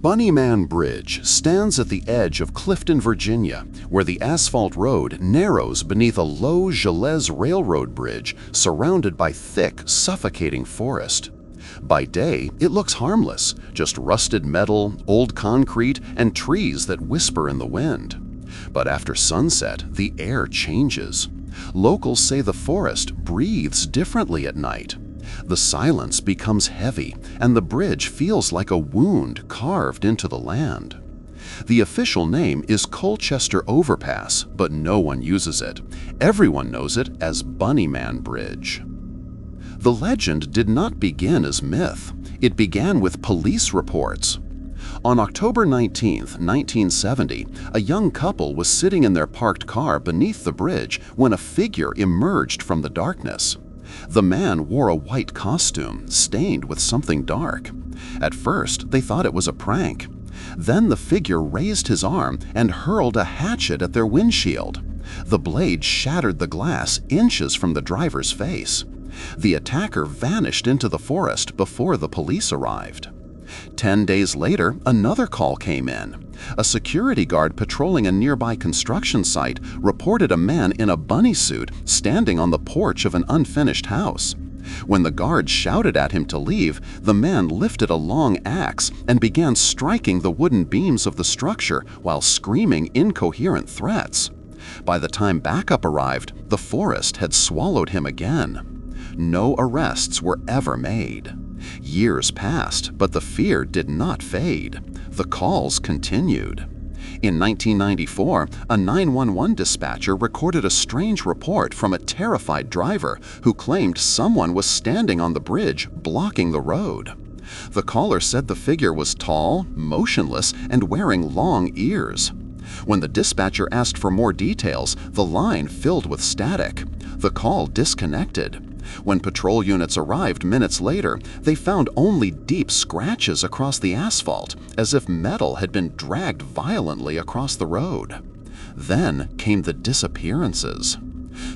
Bunnyman Bridge stands at the edge of Clifton, Virginia, where the asphalt road narrows beneath a low Gelez railroad bridge surrounded by thick, suffocating forest. By day, it looks harmless, just rusted metal, old concrete, and trees that whisper in the wind. But after sunset, the air changes. Locals say the forest breathes differently at night. The silence becomes heavy, and the bridge feels like a wound carved into the land. The official name is Colchester Overpass, but no one uses it. Everyone knows it as Bunnyman Bridge. The legend did not begin as myth. It began with police reports. On October 19, 1970, a young couple was sitting in their parked car beneath the bridge when a figure emerged from the darkness. The man wore a white costume, stained with something dark. At first, they thought it was a prank. Then the figure raised his arm and hurled a hatchet at their windshield. The blade shattered the glass inches from the driver's face. The attacker vanished into the forest before the police arrived. 10 days later, another call came in. A security guard patrolling a nearby construction site reported a man in a bunny suit standing on the porch of an unfinished house. When the guard shouted at him to leave, the man lifted a long axe and began striking the wooden beams of the structure while screaming incoherent threats. By the time backup arrived, the forest had swallowed him again. No arrests were ever made. Years passed, but the fear did not fade. The calls continued. In 1994, a 911 dispatcher recorded a strange report from a terrified driver who claimed someone was standing on the bridge blocking the road. The caller said the figure was tall, motionless, and wearing long ears. When the dispatcher asked for more details, the line filled with static. The call disconnected. When patrol units arrived minutes later, they found only deep scratches across the asphalt, as if metal had been dragged violently across the road. Then came the disappearances.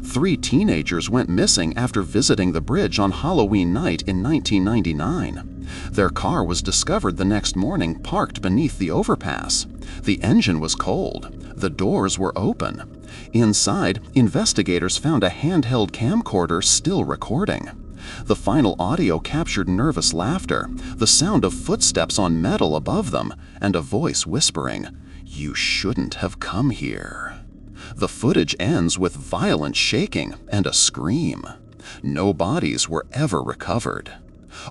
3 teenagers went missing after visiting the bridge on Halloween night in 1999. Their car was discovered the next morning parked beneath the overpass. The engine was cold. The doors were open. Inside, investigators found a handheld camcorder still recording. The final audio captured nervous laughter, the sound of footsteps on metal above them, and a voice whispering, "You shouldn't have come here." The footage ends with violent shaking and a scream. No bodies were ever recovered.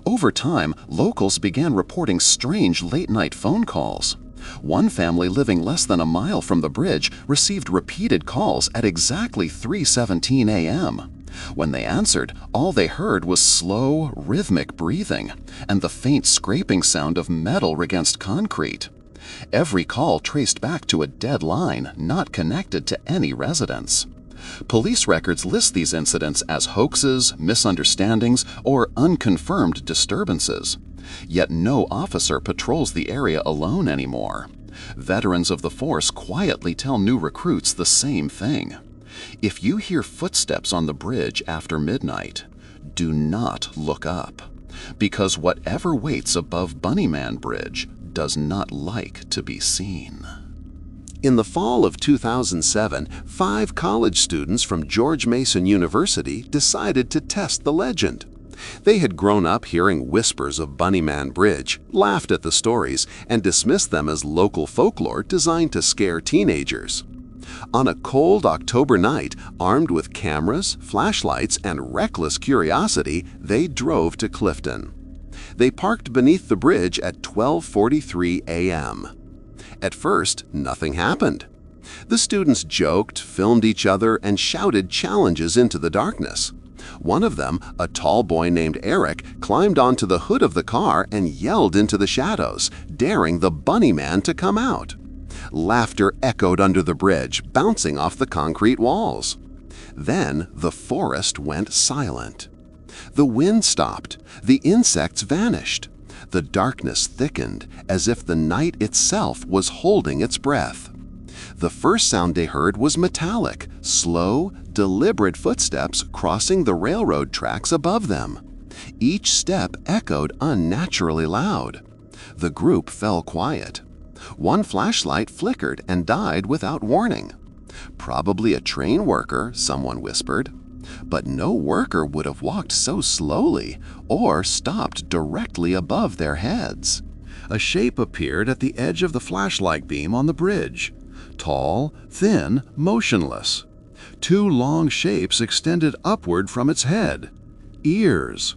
Over time, locals began reporting strange late-night phone calls. One family living less than a mile from the bridge received repeated calls at exactly 3:17 a.m. When they answered, all they heard was slow, rhythmic breathing and the faint scraping sound of metal against concrete. Every call traced back to a dead line not connected to any residents. Police records list these incidents as hoaxes, misunderstandings, or unconfirmed disturbances. Yet no officer patrols the area alone anymore. Veterans of the force quietly tell new recruits the same thing. If you hear footsteps on the bridge after midnight, do not look up, because whatever waits above Bunnyman Bridge does not like to be seen. In the fall of 2007, 5 college students from George Mason University decided to test the legend. They had grown up hearing whispers of Bunnyman Bridge, laughed at the stories, and dismissed them as local folklore designed to scare teenagers. On a cold October night, armed with cameras, flashlights, and reckless curiosity, they drove to Clifton. They parked beneath the bridge at 12:43 a.m. At first, nothing happened. The students joked, filmed each other, and shouted challenges into the darkness. One of them, a tall boy named Eric, climbed onto the hood of the car and yelled into the shadows, daring the bunny man to come out. Laughter echoed under the bridge, bouncing off the concrete walls. Then the forest went silent. The wind stopped. The insects vanished. The darkness thickened, as if the night itself was holding its breath. The first sound they heard was metallic, slow, deliberate footsteps crossing the railroad tracks above them. Each step echoed unnaturally loud. The group fell quiet. One flashlight flickered and died without warning. "Probably a train worker," someone whispered. But no worker would have walked so slowly or stopped directly above their heads. A shape appeared at the edge of the flashlight beam on the bridge. Tall, thin, motionless. Two long shapes extended upward from its head. Ears.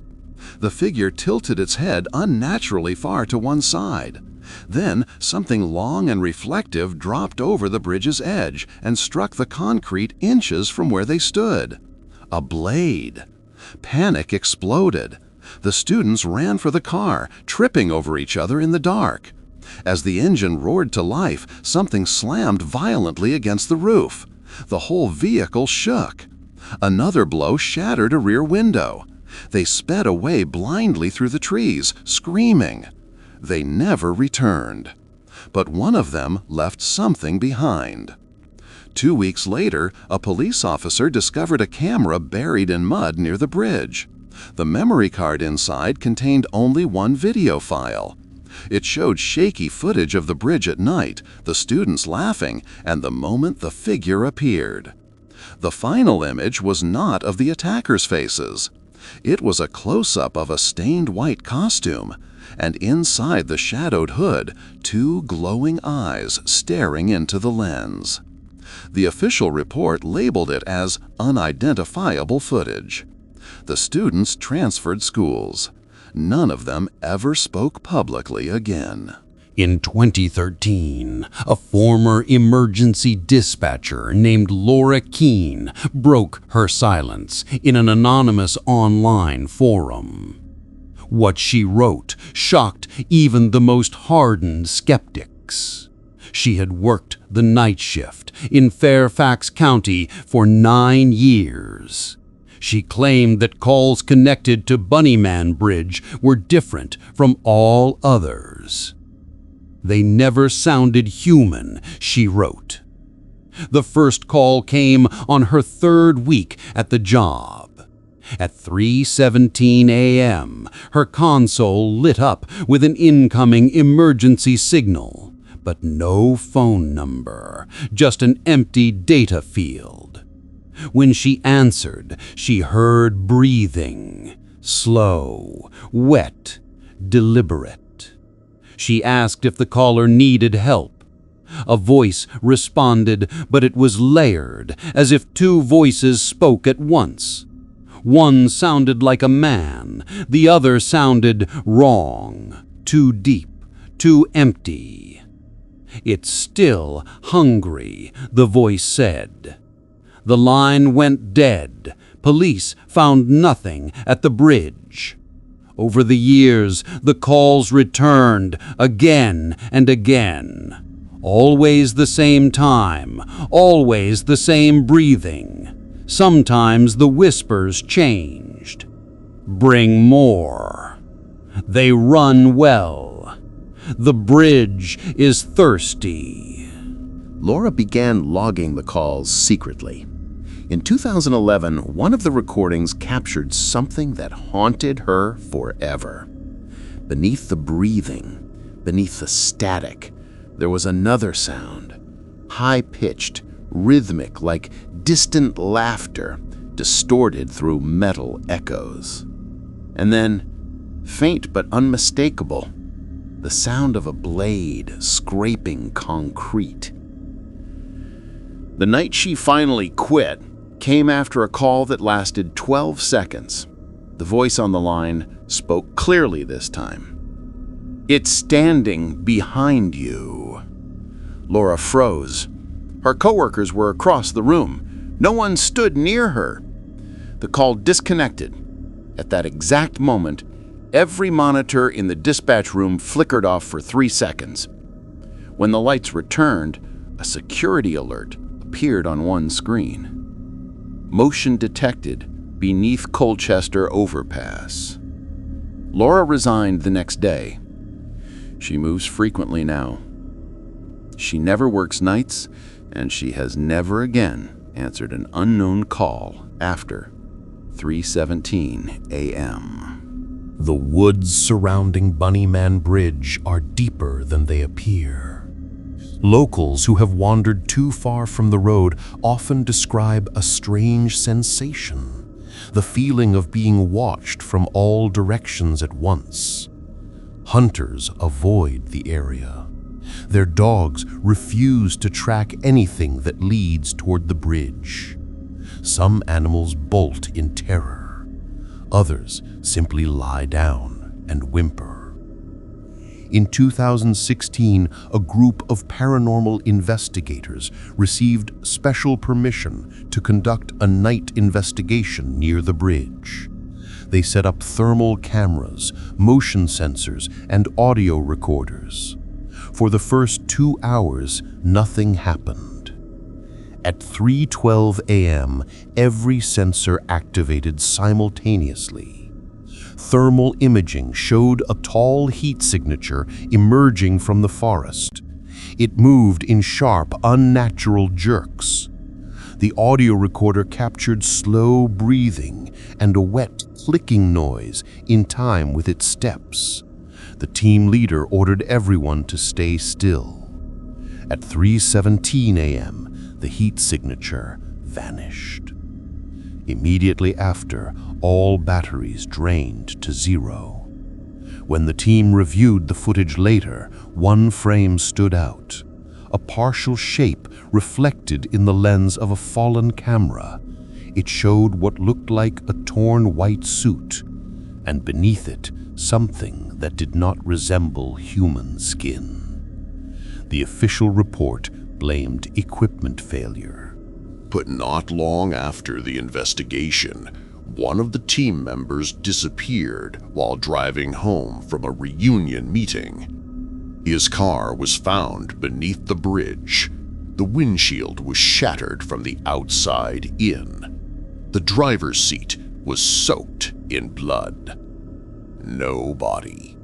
The figure tilted its head unnaturally far to one side. Then something long and reflective dropped over the bridge's edge and struck the concrete inches from where they stood. A blade. Panic exploded. The students ran for the car, tripping over each other in the dark. As the engine roared to life, something slammed violently against the roof. The whole vehicle shook. Another blow shattered a rear window. They sped away blindly through the trees, screaming. They never returned. But one of them left something behind. 2 weeks later, a police officer discovered a camera buried in mud near the bridge. The memory card inside contained only one video file. It showed shaky footage of the bridge at night, the students laughing, and the moment the figure appeared. The final image was not of the attackers' faces. It was a close-up of a stained white costume, and inside the shadowed hood, two glowing eyes staring into the lens. The official report labeled it as unidentifiable footage. The students transferred schools. None of them ever spoke publicly again. In 2013, a former emergency dispatcher named Laura Keene broke her silence in an anonymous online forum. What she wrote shocked even the most hardened skeptics. She had worked the night shift in Fairfax County for 9 years. She claimed that calls connected to Bunnyman Bridge were different from all others. They never sounded human, she wrote. The first call came on her 3rd week at the job. At 3:17 a.m., her console lit up with an incoming emergency signal, but no phone number, just an empty data field. When she answered, she heard breathing, slow, wet, deliberate. She asked if the caller needed help. A voice responded, but it was layered, as if two voices spoke at once. One sounded like a man, the other sounded wrong, too deep, too empty. "It's still hungry," the voice said. The line went dead. Police found nothing at the bridge. Over the years, the calls returned again and again. Always the same time, always the same breathing. Sometimes the whispers changed. "Bring more." "They run well." "The bridge is thirsty." Laura began logging the calls secretly. In 2011, one of the recordings captured something that haunted her forever. Beneath the breathing, beneath the static, there was another sound, high-pitched, rhythmic, like distant laughter, distorted through metal echoes. And then, faint but unmistakable, the sound of a blade scraping concrete. The night she finally quit came after a call that lasted 12 seconds. The voice on the line spoke clearly this time. "It's standing behind you." Laura froze. Her coworkers were across the room. No one stood near her. The call disconnected. At that exact moment, every monitor in the dispatch room flickered off for 3 seconds. When the lights returned, a security alert appeared on one screen. "Motion detected beneath Colchester Overpass." Laura resigned the next day. She moves frequently now. She never works nights, and she has never again answered an unknown call after 3:17 a.m. The woods surrounding Bunnyman Bridge are deeper than they appear. Locals who have wandered too far from the road often describe a strange sensation, the feeling of being watched from all directions at once. Hunters avoid the area. Their dogs refuse to track anything that leads toward the bridge. Some animals bolt in terror. Others simply lie down and whimper. In 2016, a group of paranormal investigators received special permission to conduct a night investigation near the bridge. They set up thermal cameras, motion sensors, and audio recorders. For the first 2 hours, nothing happened. At 3:12 a.m., every sensor activated simultaneously. Thermal imaging showed a tall heat signature emerging from the forest. It moved in sharp, unnatural jerks. The audio recorder captured slow breathing and a wet, clicking noise in time with its steps. The team leader ordered everyone to stay still. At 3:17 a.m., the heat signature vanished. Immediately after, all batteries drained to zero. When the team reviewed the footage later, one frame stood out. A partial shape reflected in the lens of a fallen camera. It showed what looked like a torn white suit, and beneath it, something that did not resemble human skin. The official report blamed equipment failure. But not long after the investigation, one of the team members disappeared while driving home from a reunion meeting. His car was found beneath the bridge. The windshield was shattered from the outside in. The driver's seat was soaked in blood. No body,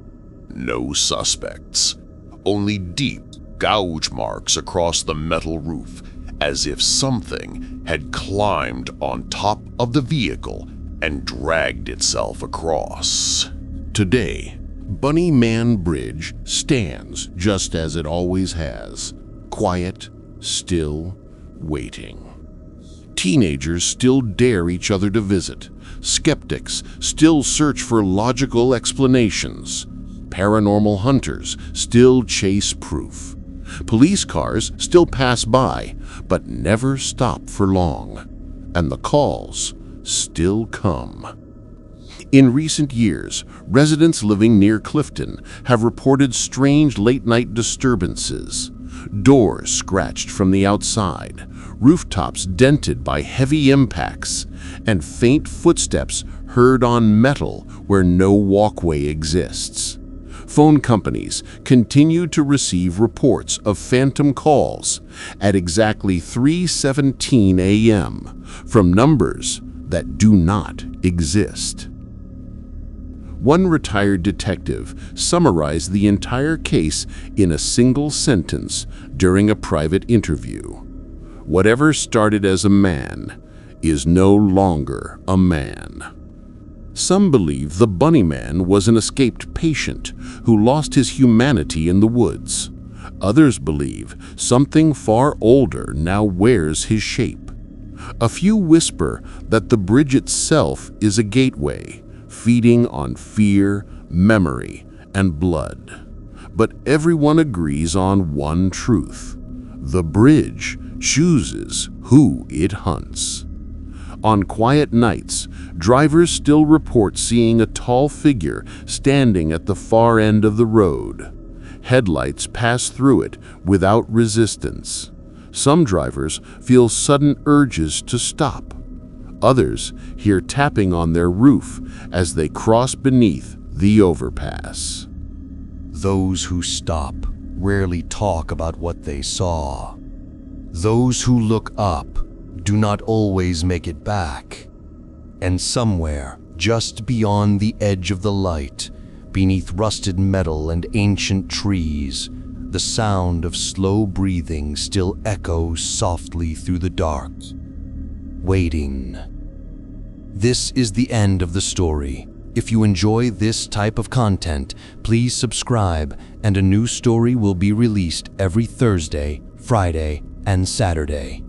no suspects, only deep gouge marks across the metal roof, as if something had climbed on top of the vehicle and dragged itself across. Today, Bunnyman Bridge stands just as it always has, quiet, still, waiting. Teenagers still dare each other to visit. Skeptics still search for logical explanations. Paranormal hunters still chase proof. Police cars still pass by, but never stop for long. And the calls still come. In recent years, residents living near Clifton have reported strange late-night disturbances. Doors scratched from the outside, rooftops dented by heavy impacts, and faint footsteps heard on metal where no walkway exists. Phone companies continue to receive reports of phantom calls at exactly 3:17 a.m. from numbers that do not exist. One retired detective summarized the entire case in a single sentence during a private interview. "Whatever started as a man is no longer a man." Some believe the Bunnyman was an escaped patient who lost his humanity in the woods. Others believe something far older now wears his shape. A few whisper that the bridge itself is a gateway, feeding on fear, memory, and blood. But everyone agrees on one truth: the bridge chooses who it hunts. On quiet nights, drivers still report seeing a tall figure standing at the far end of the road. Headlights pass through it without resistance. Some drivers feel sudden urges to stop. Others hear tapping on their roof as they cross beneath the overpass. Those who stop rarely talk about what they saw. Those who look up do not always make it back. And somewhere, just beyond the edge of the light, beneath rusted metal and ancient trees, the sound of slow breathing still echoes softly through the dark, waiting. This is the end of the story, If you enjoy this type of content, please subscribe, and a new story will be released every Thursday, Friday, and Saturday.